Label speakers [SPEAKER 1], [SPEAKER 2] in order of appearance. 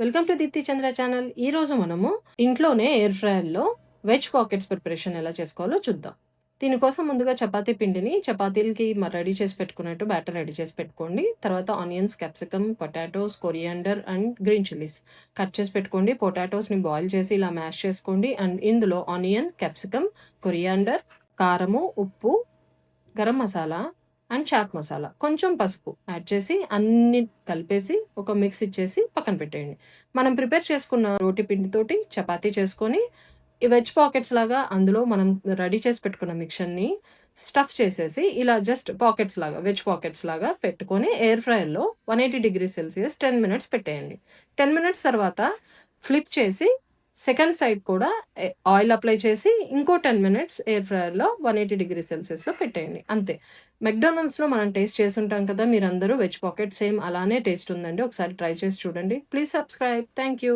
[SPEAKER 1] Welcome to Deepthi Chandra channel. ఈరోజు మనము ఇంట్లోనే ఎయిర్ ఫ్రైయర్లో వెజ్ పాకెట్స్ ప్రిపరేషన్ ఎలా చేసుకోవాలో చూద్దాం. దీనికోసం ముందుగా చపాతీ పిండిని చపాతీలకి రెడీ చేసి పెట్టుకున్నట్టు బ్యాటర్ రెడీ చేసి పెట్టుకోండి. తర్వాత onions, capsicum, potatoes, coriander and green chillies cut చేసి పెట్టుకోండి. పొటాటోస్ని బాయిల్ చేసి ఇలా మ్యాష్ చేసుకోండి. అండ్ ఇందులో ఆనియన్, క్యాప్సికమ్, కొరియాండర్, కారము, ఉప్పు, గరం మసాలా అండ్ చాట్ మసాలా, కొంచెం పసుపు యాడ్ చేసి అన్ని కలిపేసి ఒక మిక్స్ ఇచ్చేసి పక్కన పెట్టేయండి. మనం ప్రిపేర్ చేసుకున్న రోటి పిండితోటి చపాతీ చేసుకొని ఈ వెజ్ పాకెట్స్ లాగా అందులో మనం రెడీ చేసి పెట్టుకున్న మిక్చర్ని స్టఫ్ చేసేసి ఇలా జస్ట్ పాకెట్స్ లాగా వెజ్ పాకెట్స్ లాగా పెట్టుకొని ఎయిర్ ఫ్రైయర్లో 180°C 10 minutes పెట్టేయండి. 10 minutes తర్వాత ఫ్లిప్ చేసి సెకండ్ సైడ్ కూడా ఆయిల్ అప్లై చేసి ఇంకో 10 minutes ఎయిర్ ఫ్రైయర్లో 180°C పెట్టేయండి. అంతే. మెక్డానల్డ్స్లో మనం టేస్ట్ చేసి ఉంటాం కదా, మీరందరూ వెజ్ పాకెట్ సేమ్ అలానే టేస్ట్ ఉందండి. ఒకసారి ట్రై చేసి చూడండి. Please subscribe. Thank you.